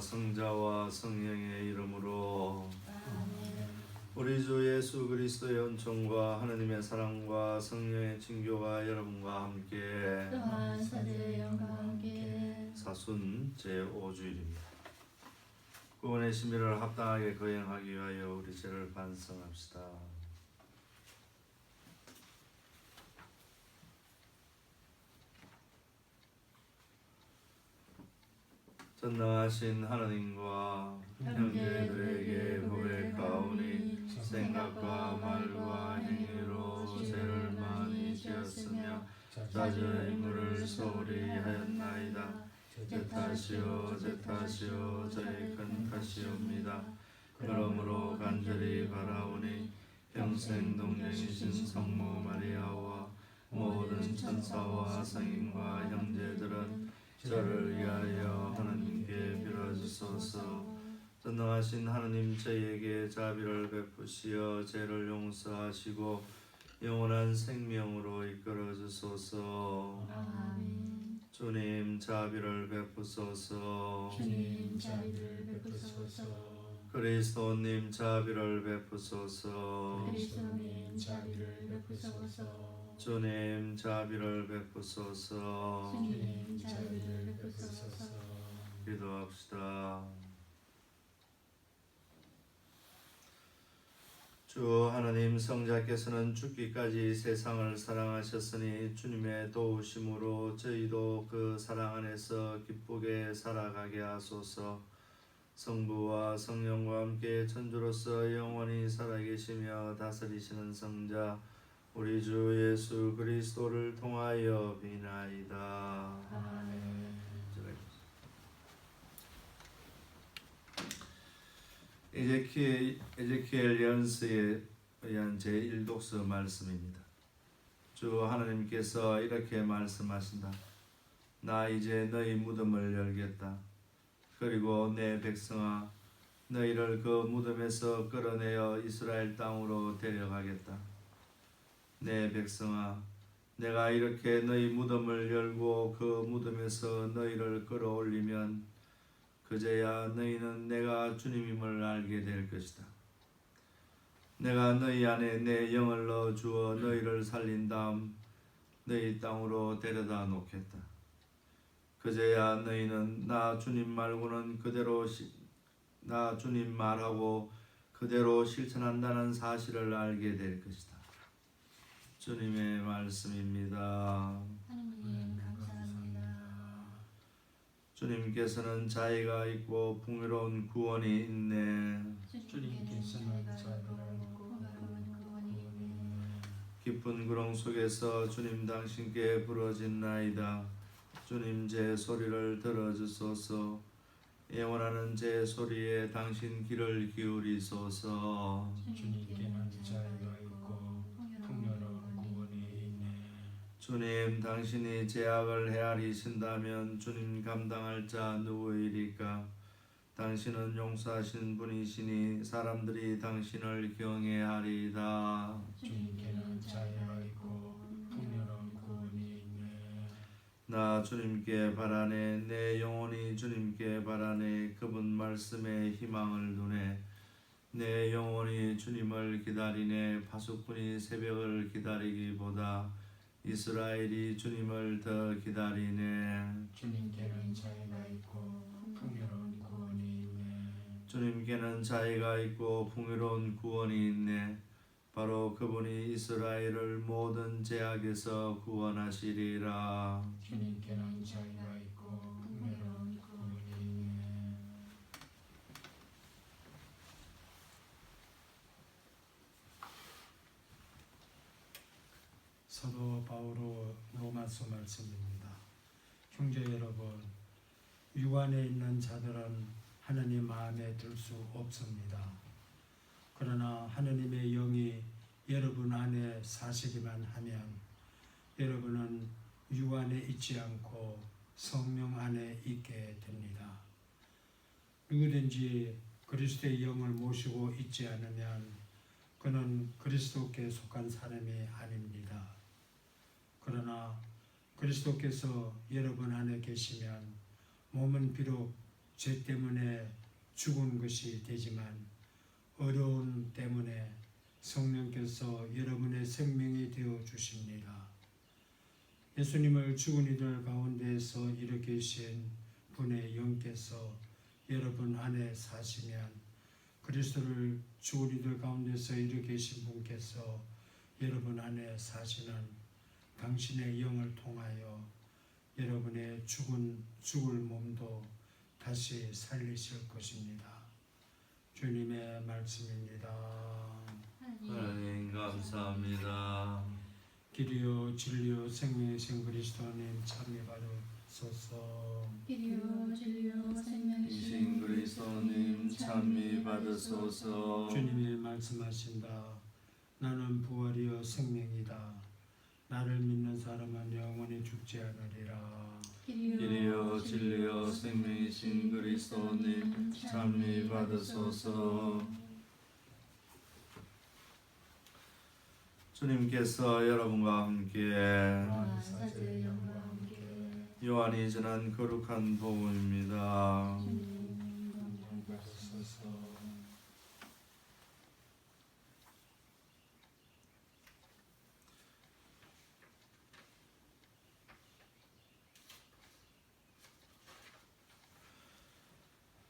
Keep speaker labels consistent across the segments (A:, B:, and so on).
A: 성자와 성령의 이름으로
B: 아멘.
A: 우리 주 예수 그리스도의 은총과 하느님의 사랑과 성령의 친교가 여러분과 함께
B: 또한 사제의 영과 함께
A: 사순 제5주일입니다. 구원의 신비를 합당하게 거행하기 위하여 우리 죄를 반성합시다. 전능하신 하나님과 형제들에게 고백하오니 생각과 말과 행위로 죄를 많이 지었으며 자주의 물을 소홀히 하였나이다. 제 탓이요 제 탓이요 저의 큰 탓이옵니다. 그러므로 간절히 바라오니 평생 동행이신 성모 마리아와 모든 천사와 성인과 형제들은 저를 위하여 하나님께 빌어주소서. 전능하신 하나님, 저희에게 자비를 베푸시어 죄를 용서하시고 영원한 생명으로 이끌어 주소서.
B: 아멘.
A: 주님, 자비를 베푸소서.
B: 주님 자비를 베푸소서.
A: 그리스도님, 자비를 베푸소서.
B: 그리스도님 자비를 베푸소서.
A: 주님, 자비를 베푸소서.
B: 주님 자비를 베푸소서.
A: 기도합시다. 주 하나님, 성자께서는 죽기까지 세상을 사랑하셨으니 주님의 도우심으로 저희도 그 사랑 안에서 기쁘게 살아가게 하소서. 성부와 성령과 함께 천주로서 영원히 살아계시며 다스리시는 성자 우리 주 예수 그리스도를 통하여 비나이다.
B: 아멘.
A: 에제키엘 연서에 의한 제1독서 말씀입니다. 주 하나님께서 이렇게 말씀하신다. 나 이제 너희 무덤을 열겠다. 그리고 내 백성아, 너희를 그 무덤에서 끌어내어 이스라엘 땅으로 데려가겠다. 내 백성아, 내가 이렇게 너희 무덤을 열고 그 무덤에서 너희를 끌어올리면 그제야 너희는 내가 주님임을 알게 될 것이다. 내가 너희 안에 내 영을 넣어 주어 너희를 살린 다음 너희 땅으로 데려다 놓겠다. 그제야 너희는 나 주님 말고는 나 주님 말하고 그대로 실천한다는 사실을 알게 될 것이다. 주님의 말씀입니다.
B: 하나님 감사합니다.
A: 주님께서는 자애가 있고 풍요로운 구원이 있네.
B: 주님께서는 자비가 있고 풍요로운 구원이 있네.
A: 깊은 구렁 속에서 주님 당신께 부르짖나이다. 주님, 제 소리를 들어주소서. 애원하는 제 소리에 당신 귀를 기울이소서.
B: 주님께는 자비가 있고 풍요로운 구원이 있네.
A: 주님, 당신이 죄악을 헤아리신다면 주님 감당할 자 누구이리까? 당신은 용서하신 분이시니 사람들이 당신을 경외하리이다.
B: 주님께는 자비가 있고 풍요로운 구원이 있네.
A: 나 주님께 바라네. 내 영혼이 주님께 바라네. 그분 말씀에 희망을 두네. 내 영혼이 주님을 기다리네. 파수꾼이 새벽을 기다리기보다 이스라엘이 주님을 더 기다리네.
B: 주님께는 자비가 있고 풍요로운 구원이 있네.
A: 주님께는 자애가 있고 풍요로운 구원이 있네. 바로 그분이 이스라엘을 모든 죄악에서 구원하시리라.
B: 주님께는 자비가 있고 풍요로운 구원이 있네.
C: 사도 바울의 로마서 말씀입니다. 형제 여러분, 유한에 있는 자들은 하느님 마음에 들 수 없습니다. 그러나 하느님의 영이 여러분 안에 사시기만 하면 여러분은 유한에 있지 않고 성령 안에 있게 됩니다. 누구든지 그리스도의 영을 모시고 있지 않으면 그는 그리스도께 속한 사람이 아닙니다. 그러나 그리스도께서 여러분 안에 계시면 몸은 비록 죄 때문에 죽은 것이 되지만 어려움 때문에 성령께서 여러분의 생명이 되어 주십니다. 예수님을 죽은 이들 가운데서 일으키신 분의 영께서 여러분 안에 사시면 그리스도를 죽은 이들 가운데서 일으키신 분께서 여러분 안에 사시는 당신의 영을 통하여 여러분의 죽을 몸도 다시 살리실 것입니다. 주님의 말씀입니다.
A: 하나님 감사합니다.
C: 길이요 진리요 생명이신 그리스도님 참여 받으소서.
D: 길이요 진리요
A: 이신 그리스도님 찬미 받으소서.
C: 주님이 말씀하신다. 나는 부활이요 생명이다. 나를 믿는 사람은 영원히 죽지 않으리라.
A: 길이요 진리요 생명이신 그리스도님 찬미 받으소서. 주님께서 여러분과 함께
D: 사제 영과 함께
A: 요한이 전한 거룩한 복음입니다.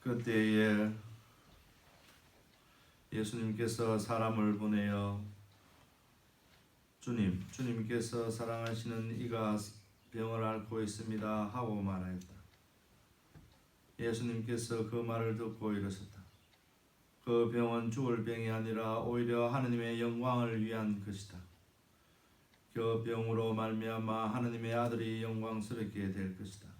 A: 그때에 예수님께서 사람을 보내어 주님께서 사랑하시는 이가 병을 앓고 있습니다 하고 말하였다. 예수님께서 그 말을 듣고 이르셨다. 그 병은 죽을 병이 아니라 오히려 하느님의 영광을 위한 것이다. 그 병으로 말미암아 하느님의 아들이 영광스럽게 될 것이다.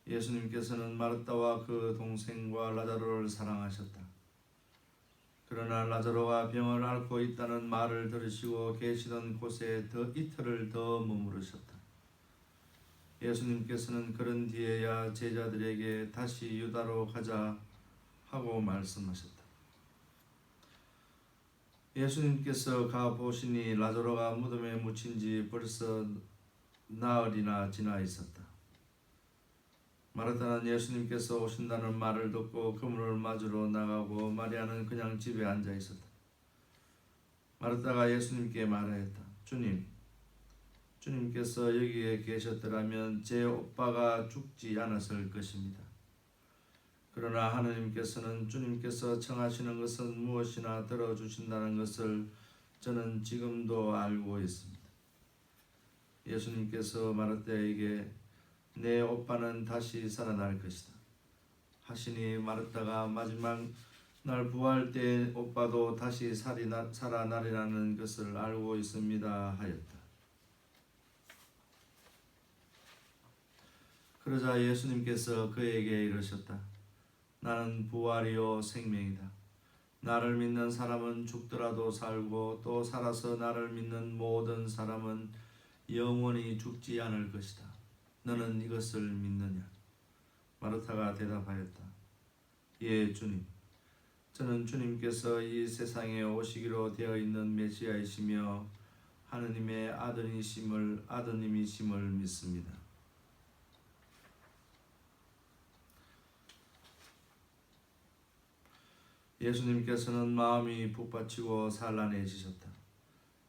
A: 예수님께서는 마르다와 그 동생과 라자로를 사랑하셨다. 그러나 라자로가 병을 앓고 있다는 말을 들으시고 계시던 곳에 이틀을 더 머무르셨다. 예수님께서는 그런 뒤에야 제자들에게 다시 유다로 가자 하고 말씀하셨다. 예수님께서 가 보시니 라자로가 무덤에 묻힌 지 벌써 나흘이나 지나 있었다. 마르다는 예수님께서 오신다는 말을 듣고 그분을 맞으러 나가고 마리아는 그냥 집에 앉아 있었다. 마르다가 예수님께 말하였다. 주님께서 여기에 계셨더라면 제 오빠가 죽지 않았을 것입니다. 그러나 하느님께서는 주님께서 청하시는 것은 무엇이나 들어주신다는 것을 저는 지금도 알고 있습니다. 예수님께서 마르다에게 내 오빠는 다시 살아날 것이다 하시니 마르다가 마지막 날 부활 때 오빠도 다시 살아나리라는 것을 알고 있습니다 하였다. 그러자 예수님께서 그에게 이르셨다. 나는 부활이요 생명이다. 나를 믿는 사람은 죽더라도 살고 또 살아서 나를 믿는 모든 사람은 영원히 죽지 않을 것이다. 너는 이것을 믿느냐? 마르타가 대답하였다. 예, 주님. 저는 주님께서 이 세상에 오시기로 되어 있는 메시아이시며 하느님의 아드님이심을 믿습니다. 예수님께서는 마음이 북받치고 산란해지셨다.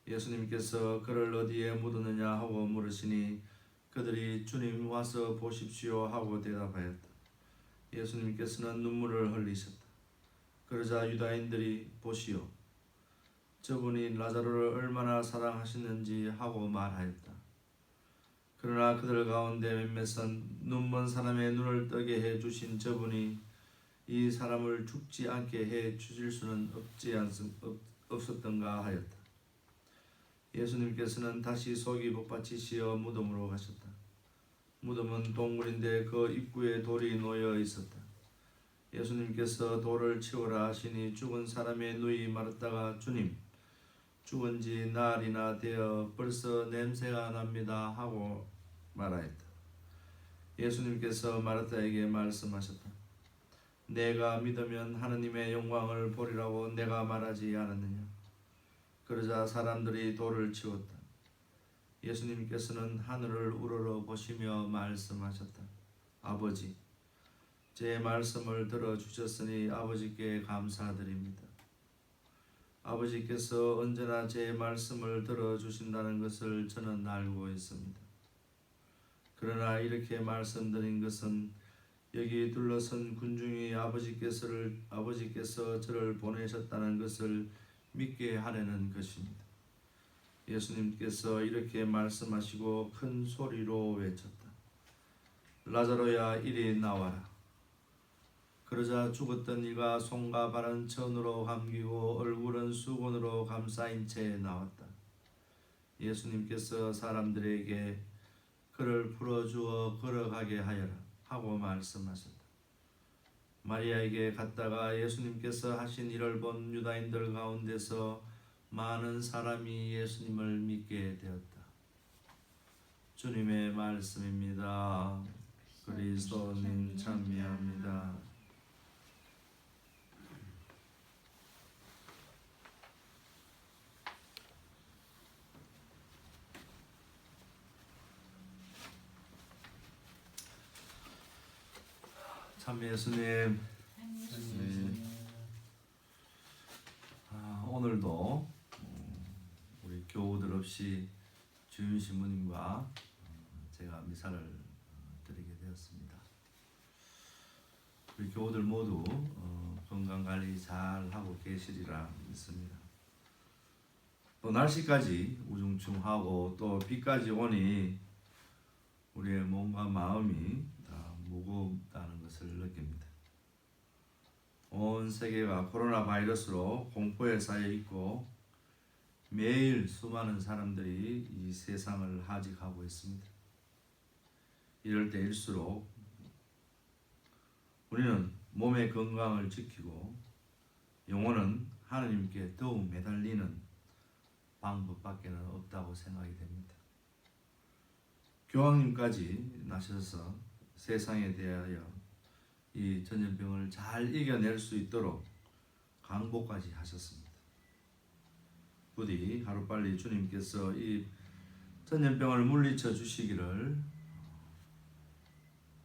A: 예수님께서 그를 어디에 묻었느냐 하고 물으시니 그들이 주님 와서 보십시오 하고 대답하였다. 예수님께서는 눈물을 흘리셨다. 그러자 유다인들이 보시오. 저분이 라자로를 얼마나 사랑하시는지 하고 말하였다. 그러나 그들 가운데 몇몇은 눈먼 사람의 눈을 뜨게 해주신 저분이 이 사람을 죽지 않게 해 주실 수는 없었던가 하였다. 예수님께서는 다시 속이 복받치시어 무덤으로 가셨다. 무덤은 동굴인데 그 입구에 돌이 놓여 있었다. 예수님께서 돌을 치우라 하시니 죽은 사람의 누이 마르다가 주님, 죽은 지 나흘이나 되어 벌써 냄새가 납니다 하고 말하였다. 예수님께서 마르다에게 말씀하셨다. 내가 믿으면 하느님의 영광을 보리라고 내가 말하지 않았느냐. 그러자 사람들이 돌을 치웠다. 예수님께서는 하늘을 우러러 보시며 말씀하셨다. 아버지, 제 말씀을 들어주셨으니 아버지께 감사드립니다. 아버지께서 언제나 제 말씀을 들어주신다는 것을 저는 알고 있습니다. 그러나 이렇게 말씀드린 것은 여기 둘러선 군중이 아버지께서 저를 보내셨다는 것을 믿게 하려는 것입니다. 예수님께서 이렇게 말씀하시고 큰 소리로 외쳤다. 라자로야, 이리 나와라. 그러자 죽었던 이가 손과 발은 천으로 감기고 얼굴은 수건으로 감싸인 채 나왔다. 예수님께서 사람들에게 그를 풀어주어 걸어가게 하여라 하고 말씀하셨다. 마리아에게 갔다가 예수님께서 하신 일을 본 유다인들 가운데서 많은 사람이 예수님을 믿게 되었다. 주님의 말씀입니다. 그리스도님 찬미합니다. 참 예수님, 오늘도 우리 교우들 없이 주윤 신부님과 제가 미사를 드리게 되었습니다. 우리 교우들 모두 건강관리 잘 하고 계시리라 믿습니다. 또 날씨까지 우중충하고 또 비까지 오니 우리의 몸과 마음이 다 무겁다는 것을 느낍니다. 온 세계가 코로나 바이러스로 공포에 쌓여 있고 매일 수많은 사람들이 이 세상을 하직하고 있습니다. 이럴 때일수록 우리는 몸의 건강을 지키고 영혼은 하나님께 더욱 매달리는 방법밖에는 없다고 생각이 됩니다. 교황님까지 나셔서 세상에 대하여 이 전염병을 잘 이겨낼 수 있도록 강보까지 하셨습니다. 부디 하루빨리 주님께서 이 전염병을 물리쳐 주시기를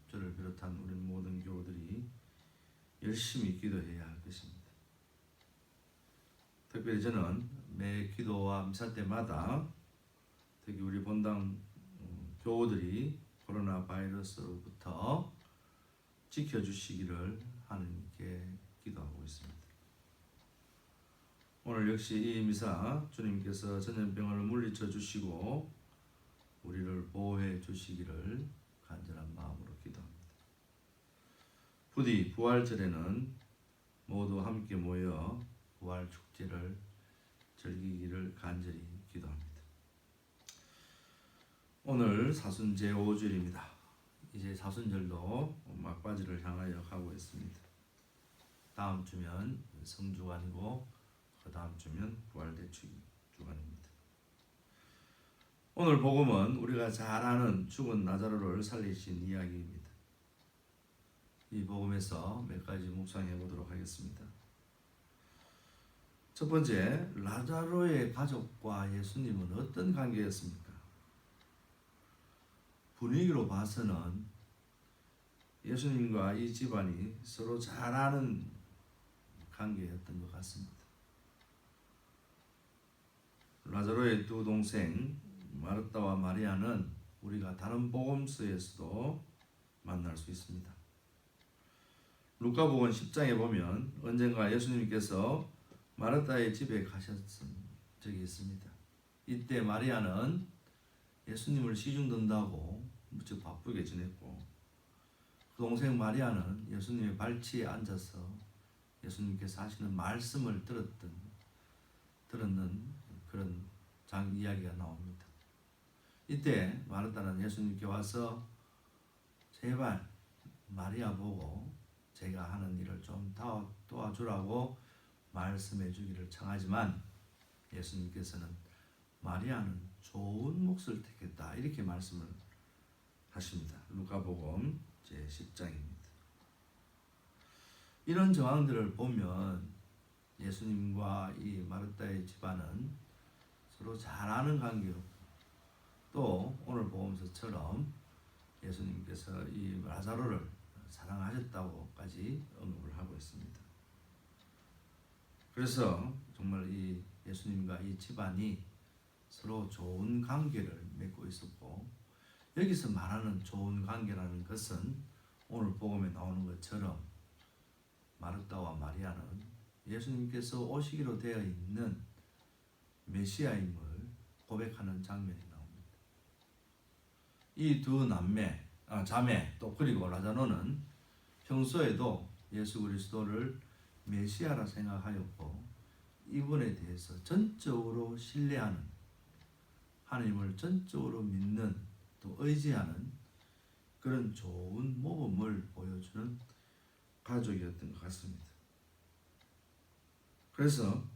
A: 저를 비롯한 우리 모든 교우들이 열심히 기도해야 할 것입니다. 특별히 저는 매 기도와 미사 때마다 특히 우리 본당 교우들이 코로나 바이러스로부터 지켜주시기를 하나님께 기도하고 있습니다. 오늘 역시 이 미사 주님께서 전염병을 물리쳐 주시고 우리를 보호해 주시기를 간절한 마음으로 기도합니다. 부디 부활절에는 모두 함께 모여 부활 축제를 즐기기를 간절히 기도합니다. 오늘 사순 제5주일입니다. 이제 사순절도 막바지를 향하여 가고 있습니다. 다음 주면 성주간이고 그 다음 주면 부활대축 주간입니다. 오늘 복음은 우리가 잘 아는 죽은 나자로를 살리신 이야기입니다. 이 복음에서 몇 가지 묵상해 보도록 하겠습니다. 첫 번째, 라자로의 가족과 예수님은 어떤 관계였습니까? 분위기로 봐서는 예수님과 이 집안이 서로 잘 아는 관계였던 것 같습니다. 라자로의 두 동생 마르다와 마리아는 우리가 다른 복음서에서도 만날 수 있습니다. 루카복음 10장에 보면 언젠가 예수님께서 마르다의 집에 가셨던 적이 있습니다. 이때 마리아는 예수님을 시중든다고 무척 바쁘게 지냈고 그 동생 마리아는 예수님의 발치에 앉아서 예수님께서 하시는 말씀을 들었는 그런 이야기가 나옵니다. 이때 마르다는 예수님께 와서 제발 마리아 보고 제가 하는 일을 좀 도와주라고 말씀해 주기를 청하지만 예수님께서는 마리아는 좋은 몫을 택했다 이렇게 말씀을 하십니다. 루카복음 제10장입니다. 이런 정황들을 보면 예수님과 이 마르다의 집안은 서로 잘 아는 관계였고 또 오늘 복음서처럼 예수님께서 이 라자로를 사랑하셨다고까지 언급을 하고 있습니다. 그래서 정말 이 예수님과 이 집안이 서로 좋은 관계를 맺고 있었고, 여기서 말하는 좋은 관계라는 것은 오늘 복음에 나오는 것처럼 마르다와 마리아는 예수님께서 오시기로 되어 있는 메시아임을 고백하는 장면이 나옵니다. 이 두 자매 또 그리고 라자로는 평소에도 예수 그리스도를 메시아라 생각하였고, 이분에 대해서 전적으로 신뢰하는, 하나님을 전적으로 믿는 또 의지하는 그런 좋은 모범을 보여주는 가족이었던 것 같습니다. 그래서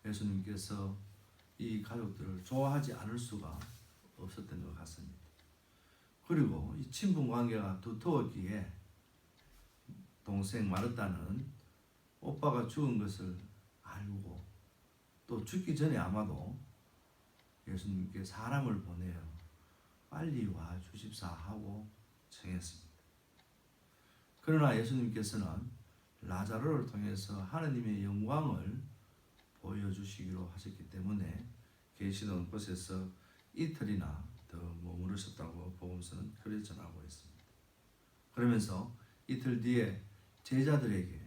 A: 예수님께서 이 가족들을 좋아하지 않을 수가 없었던 것 같습니다. 그리고 이 친분 관계가 두터웠기에 동생 마르다는 오빠가 죽은 것을 알고 또 죽기 전에 아마도 예수님께 사람을 보내어 빨리 와 주십사 하고 청했습니다. 그러나 예수님께서는 라자로를 통해서 하나님의 영광을 보여주시기로 하셨기 때문에 계시던 곳에서 이틀이나 더 머무르셨다고 복음서는 그렇게 전하고 있습니다. 그러면서 이틀 뒤에 제자들에게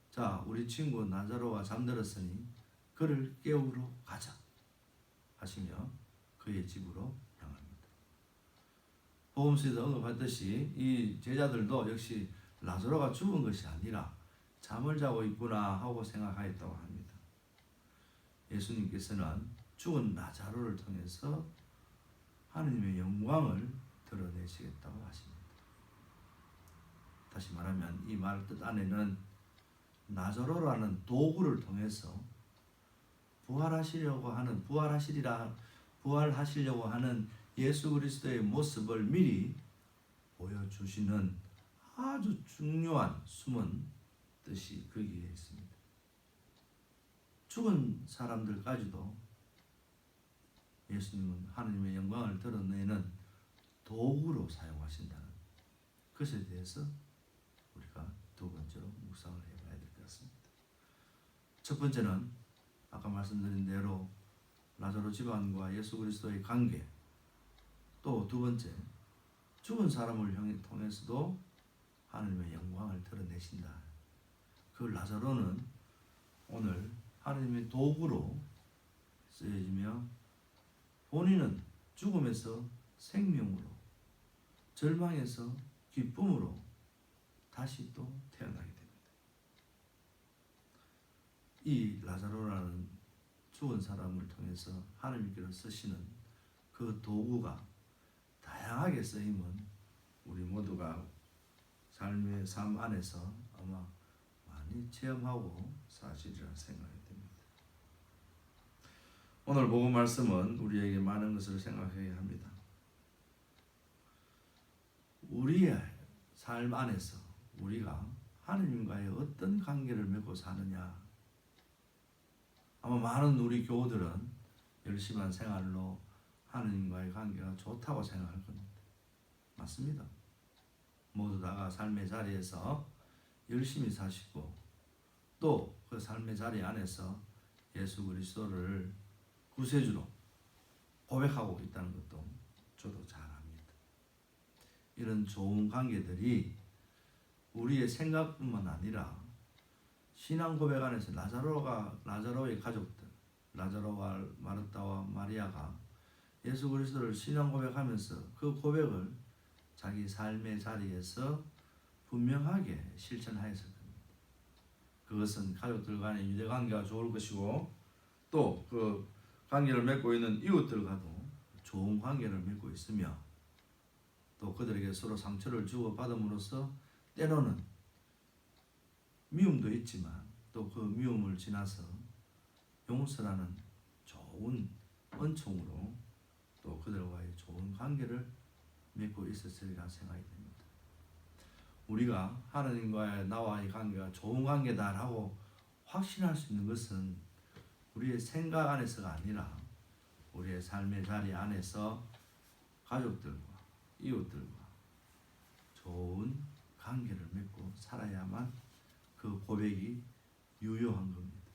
A: 자, 우리 친구 라자로가 잠들었으니 그를 깨우러 가자 하시며 그의 집으로 향합니다. 복음서에서 언급했듯이 이 제자들도 역시 라자로가 죽은 것이 아니라 잠을 자고 있구나 하고 생각하였다고 합니다. 예수님께서는 죽은 라자로를 통해서 하나님의 영광을 드러내시겠다고 하십니다. 다시 말하면 이 말 뜻 안에는 라자로라는 도구를 통해서 부활하시려고 하는 예수 그리스도의 모습을 미리 보여주시는 아주 중요한 숨은 뜻이 거기에 있습니다. 죽은 사람들까지도 예수님은 하나님의 영광을 드러내는 도구로 사용하신다는 것에 대해서 우리가 두 번째로 묵상을 해봐야 될 것 같습니다. 첫 번째는 아까 말씀드린 대로 라자로 집안과 예수 그리스도의 관계, 또 두 번째 죽은 사람을 통해서도 하나님의 영광을 드러내신다. 그 라자로는 오늘 하나님의 도구로 쓰여지며 본인은 죽음에서 생명으로, 절망에서 기쁨으로 다시 또 태어나게 됩니다. 이 라자로라는 죽은 사람을 통해서 하나님께서 쓰시는 그 도구가 다양하게 쓰임은 우리 모두가 삶의 삶 안에서 아마 많이 체험하고 사실이라 생각이 됩니다. 오늘 복음 말씀은 우리에게 많은 것을 생각해야 합니다. 우리의 삶 안에서 우리가 하나님과의 어떤 관계를 맺고 사느냐. 아마 많은 우리 교우들은 열심한 생활로 하나님과의 관계가 좋다고 생각할 겁니다. 맞습니다. 모두 다가 삶의 자리에서 열심히 사시고 또 그 삶의 자리 안에서 예수 그리스도를 구세주로 고백하고 있다는 것도 저도 잘 압니다. 이런 좋은 관계들이 우리의 생각뿐만 아니라 신앙 고백 안에서 라자로의 가족들, 라자로와 마르다와 마리아가 예수 그리스도를 신앙 고백하면서 그 고백을 자기 삶의 자리에서 분명하게 실천하였을 겁니다. 그것은 가족들 간의 유대 관계가 좋을 것이고 또 그 관계를 맺고 있는 이웃들과도 좋은 관계를 맺고 있으며 또 그들에게 서로 상처를 주고 받음으로써 때로는 미움도 있지만 또 그 미움을 지나서 용서라는 좋은 은총으로 또 그들과의 좋은 관계를 맺고 있었으리라 생각이 됩니다. 우리가 하나님과의 나와의 관계가 좋은 관계다라고 확신할 수 있는 것은 우리의 생각 안에서가 아니라 우리의 삶의 자리 안에서 가족들과 이웃들과 좋은 관계를 맺고 살아야만 그 고백이 유효한 겁니다.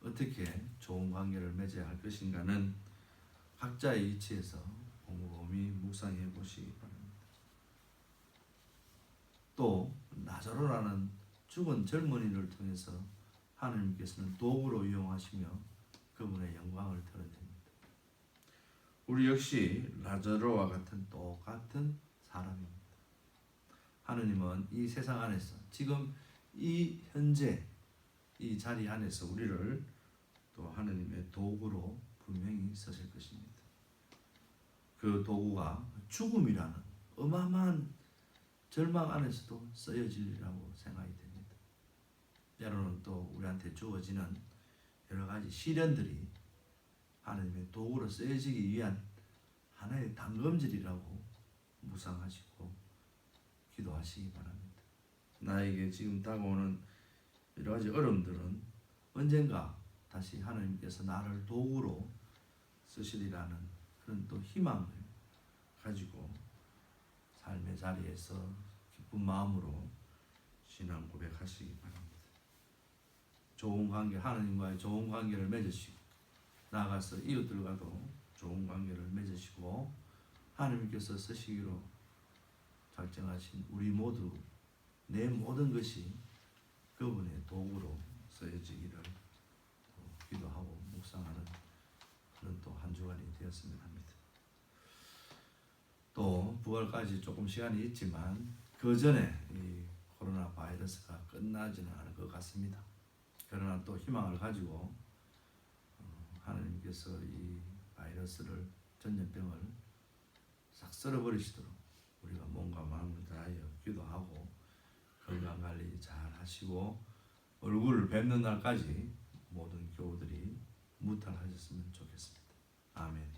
A: 어떻게 좋은 관계를 맺어야 할 것인가는 각자의 위치에서 곰곰이 묵상해 보시기 바랍니다. 또 나자로라는 죽은 젊은이를 통해서 하나님께서는 도구로 이용하시며 그분의 영광을 드러냅니다. 우리 역시 라자로와 같은 똑같은 사람입니다. 하느님은 이 세상 안에서 지금 이 현재 이 자리 안에서 우리를 또 하느님의 도구로 분명히 쓰실 것입니다. 그 도구가 죽음이라는 어마어마한 절망 안에서도 쓰여지리라고 생각이 됩니다. 때로는 또 우리한테 주어지는 여러 가지 시련들이 하나님의 도구로 쓰여지기 위한 하나의 당금질이라고 묵상하시고 기도하시기 바랍니다. 나에게 지금 다가오는 여러 가지 어려움들은 언젠가 다시 하나님께서 나를 도구로 쓰시리라는 그런 또 희망을 가지고 삶의 자리에서 기쁜 마음으로 신앙 고백하시기 바랍니다. 좋은 관계, 하나님과의 좋은 관계를 맺으시고 나아가서 이웃들과도 좋은 관계를 맺으시고 하나님께서 쓰시기로 작정하신 우리 모두 내 모든 것이 그분의 도구로 쓰여지기를 기도하고 묵상하는 그런 또 한 주간이 되었으면 합니다. 또 부활까지 조금 시간이 있지만 그 전에 이 코로나 바이러스가 끝나지는 않을 것 같습니다. 그러나 또 희망을 가지고 하나님께서 이 바이러스를 전염병을 싹 썰어버리시도록 우리가 몸과 마음을 다하여 기도하고 건강관리 잘 하시고 얼굴을 뵙는 날까지 모든 교우들이 무탈하셨으면 좋겠습니다. 아멘.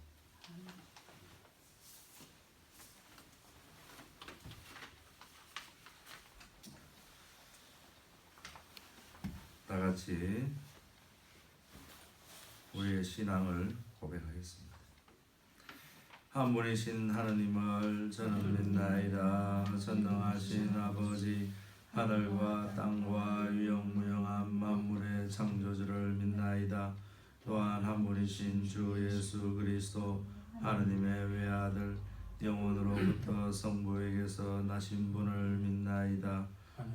A: 다 같이 우리의 신앙을 고백하겠습니다. 한 분이신 하느님을 저는 믿나이다. 전능하신 아버지, 하늘과 땅과 유영무영한 만물의 창조주를 믿나이다. 또한 한 분이신 주 예수 그리스도 하느님의 외아들, 영원으로부터 성부에게서 나신 분을 믿나이다.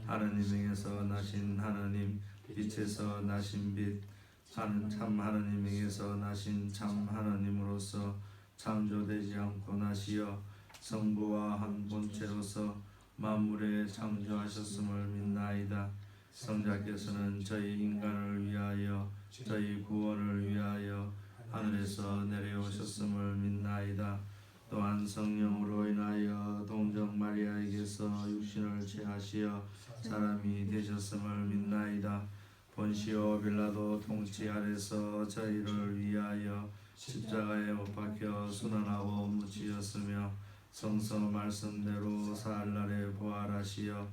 A: 하느님에게서 나신 하느님, 빛에서 나신 빛, 참 하느님에게서 나신 참 하느님으로서 창조되지 않고 나시어 성부와 한 본체로서 만물에 창조하셨음을 믿나이다. 성자께서는 저희 인간을 위하여 저희 구원을 위하여 하늘에서 내려오셨음을 믿나이다. 또한 성령으로 인하여 동정 마리아에게서 육신을 취하시어 사람이 되셨음을 믿나이다. 본시오 빌라도 통치 아래서 저희를 위하여 십자가에 못 박혀 순환하고 묻히셨으며 성서 말씀대로 사흘날에 부활하시어